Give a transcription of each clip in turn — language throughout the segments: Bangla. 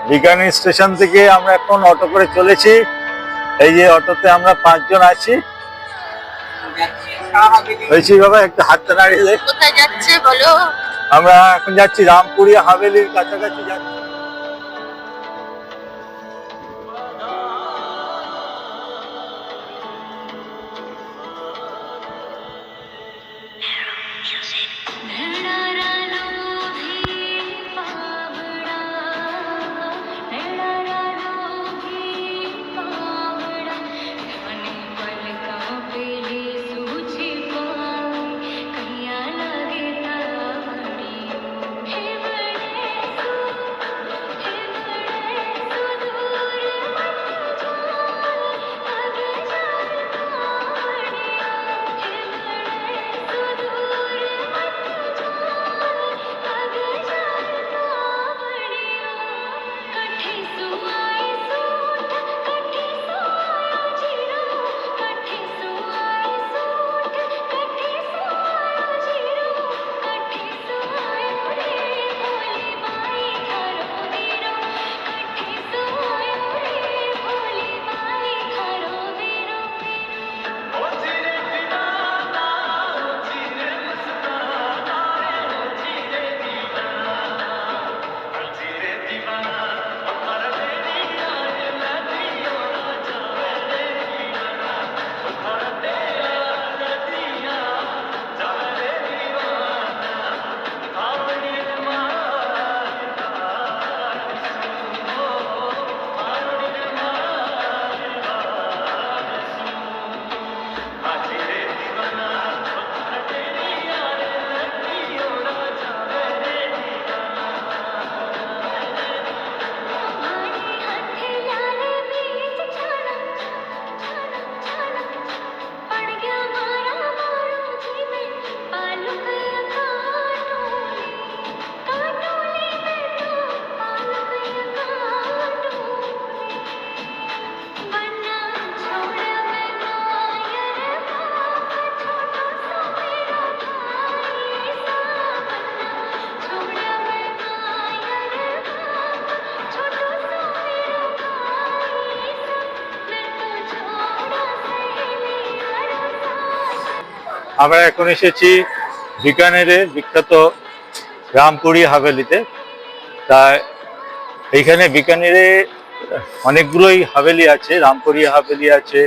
বিকানি স্টেশন থেকে আমরা এখন অটো করে চলেছি। এই যে অটোতে আমরা 5 জন আছি। হয়েছি বাবা, একটু হাতটা নাড়িয়ে দে। কোথায় যাচ্ছে বলো? আমরা এখন যাচ্ছি রামপুরি হাভেলির কাছাকাছি যাচ্ছি। আমরা এখন এসেছি বিকানেরের বিখ্যাত রামপুরি হাভেলিতে। তা এইখানে বিকানেরে অনেকগুলোই হাভেলি আছে। রামপুরি হাভেলি আছে,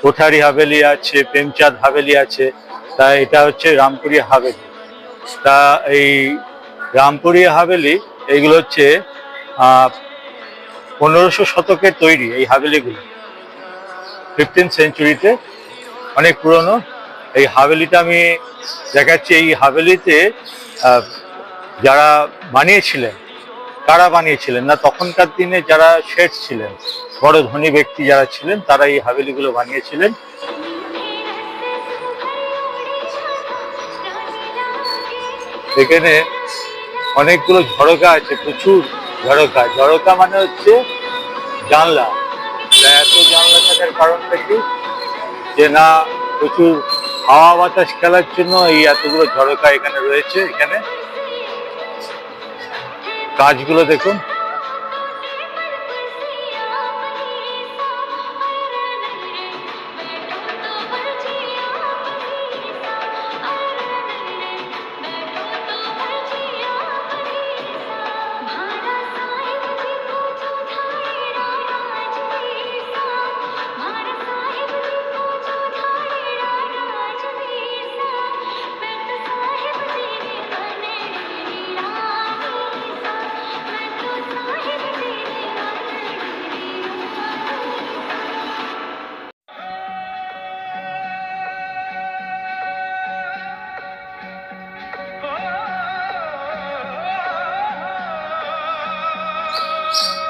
কোঠারি হাভেলি আছে, প্রেমচাঁদ হাভেলি আছে। তা এটা হচ্ছে রামপুরি হাভেলি। তা এই রামপুরি হাভেলি এইগুলো হচ্ছে 1500 শতকের তৈরি। এই হাভেলিগুলো 15th সেঞ্চুরিতে, অনেক পুরনো। এই হাভেলিটা আমি দেখাচ্ছি। এই হাভেলিতে যারা বানিয়েছিলেন, কারা বানিয়েছিলেন না, তখনকার দিনে যারা শেঠ ছিলেন, বড় ধনী ব্যক্তি যারা ছিলেন, তারা এই হাভেলিগুলো বানিয়েছিলেন। এখানে অনেকগুলো ঝরকা আছে, প্রচুর ঝরকা। ঝরকা মানে হচ্ছে জানলা। এত জানলা থাকার কারণটা কি, যে না প্রচুর হাওয়া বাতাস খেলার জন্য এই এতগুলো ঝরকা এখানে রয়েছে। এখানে কাজগুলো দেখুন।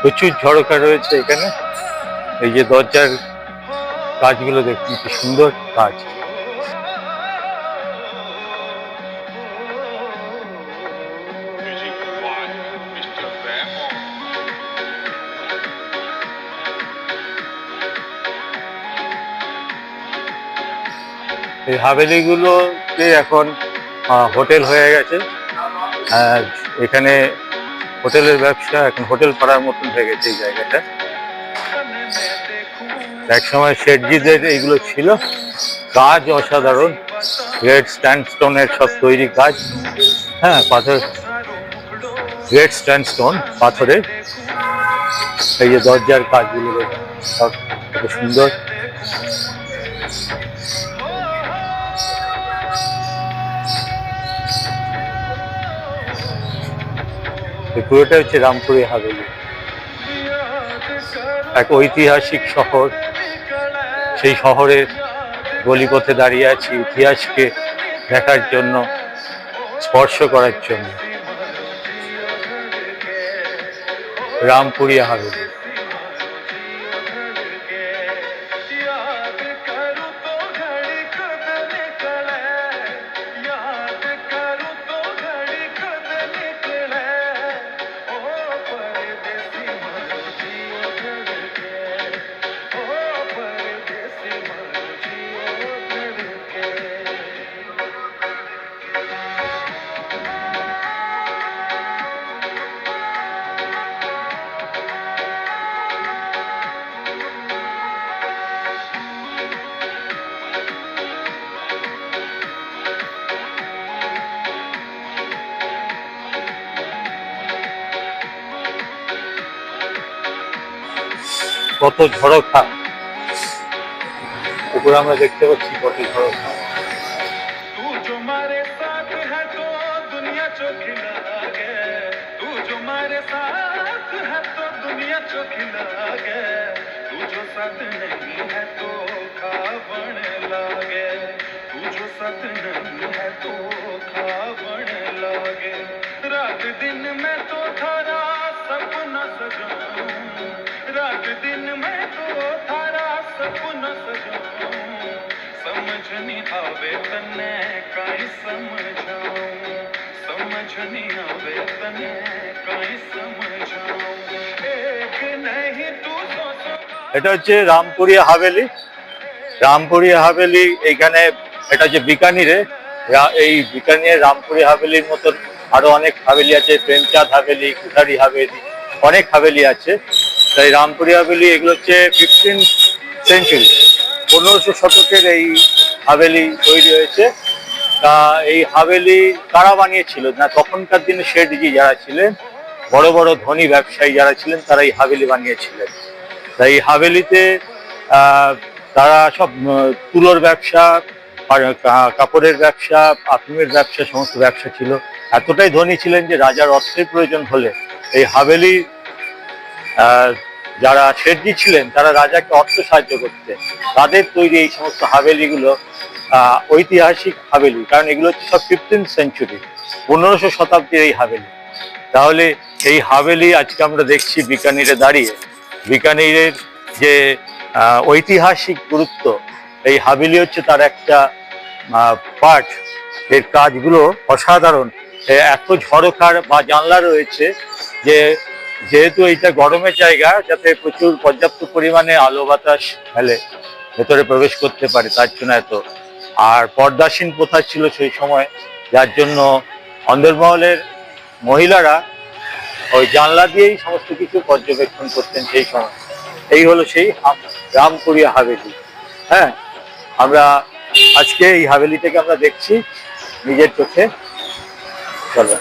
প্রচুর ঝরকা রয়েছে এখানে। এই যে দরজার কাজগুলো দেখুন, কি সুন্দর কাজ। এই হাভেলিগুলোতে এখন হোটেল হয়ে গেছে। আর এখানে হোটেলের ব্যবসা এখন হোটেল পাড়ার মতন হয়ে গেছে এই জায়গাটা। একসময় শেঠজিদের এইগুলো ছিল, কাজ অসাধারণ, রেড স্ট্যান্ডস্টোনের সব তৈরি কাজ। হ্যাঁ, পাথর, রেড স্ট্যান্ডস্টোন পাথরের এই যে দরজার কাজগুলো দেখুন, সব কত সুন্দর। পুরোটা হচ্ছে রামপুরি হাভেলি, এক ঐতিহাসিক শহর। সেই শহরের গলিপথে দাঁড়িয়ে আছি ইতিহাসকে দেখার জন্য, স্পর্শ করার জন্য। রামপুরি হাভেলি। কত ঝড়খা, উপরে আমরা দেখতে পাচ্ছি কত ঝড়খা। रात दिन में तो थारा सपना सजाऊं, रात दिन में तो थारा सपना सजाऊं, समझ नहीं आवे तने काई समझाऊं, समझ नहीं आवे तने काई समझाऊं, एक नहीं तू सो। এটা হচ্ছে রামপুরিয়া হাভেলি। রামপুরিয়া হাভেলি এইখানে, এটা হচ্ছে বিকানিরে। এই বিকানির রামপুরি হাভেলির মতন আরো অনেক হাভেলি আছে, প্রেমচাঁদ হাভেলি, কুঠারি হাভেলি, অনেক হাভেলি আছে। তাই রামপুরি হাভেলি এগুলো হচ্ছে 15th সেঞ্চুরি, 1500 শতকের এই হাভেলি তৈরি হয়েছে। তা এই হাভেলি কারা বানিয়েছিল না, তখনকার দিনে শেঠজি যারা ছিলেন, বড় বড় ধনী ব্যবসায়ী যারা ছিলেন, তারা এই হাভেলি বানিয়েছিলেন। তাই এই হাভেলিতে তারা সব তুলোর ব্যবসা, কাপড়ের ব্যবসা, আফিমের ব্যবসা, সমস্ত ব্যবসা ছিল। এতটাই ধনী ছিলেন যে রাজার অর্থের প্রয়োজন হলে এই হাভেলি, যারা শেঠজি ছিলেন তারা রাজাকে অর্থ সাহায্য করতেন। তাদের তৈরি এই সমস্ত হাভেলিগুলো ঐতিহাসিক হাভেলি, কারণ এগুলো হচ্ছে সব 15th সেঞ্চুরি, 1500 শতাব্দীর এই হাভেলি। তাহলে এই হাভেলি আজকে আমরা দেখছি বিকানিরে দাঁড়িয়ে, বিকানিরের যে ঐতিহাসিক গুরুত্ব, এই হাভেলি হচ্ছে তার একটা পার্ট। এর কাজগুলো অসাধারণ, এত ঝড়খার বা জানলা রয়েছে যে, যেহেতু এইটা গরমের জায়গা, যাতে প্রচুর পর্যাপ্ত পরিমাণে আলো বাতাস ফেলে ভেতরে প্রবেশ করতে পারে, তার জন্য এত। আর পর্দাসীন প্রথা ছিল সেই সময়, যার জন্য অন্দরমহলের মহিলারা ওই জানলা দিয়েই সমস্ত কিছু পর্যবেক্ষণ করতেন সেই সময়। এই হলো সেই রামপুরিয়া হাভেলি। হ্যাঁ, আমরা আজকে এই হাভেলিটাকে আমরা দেখছি নিজের চোখে। চলো।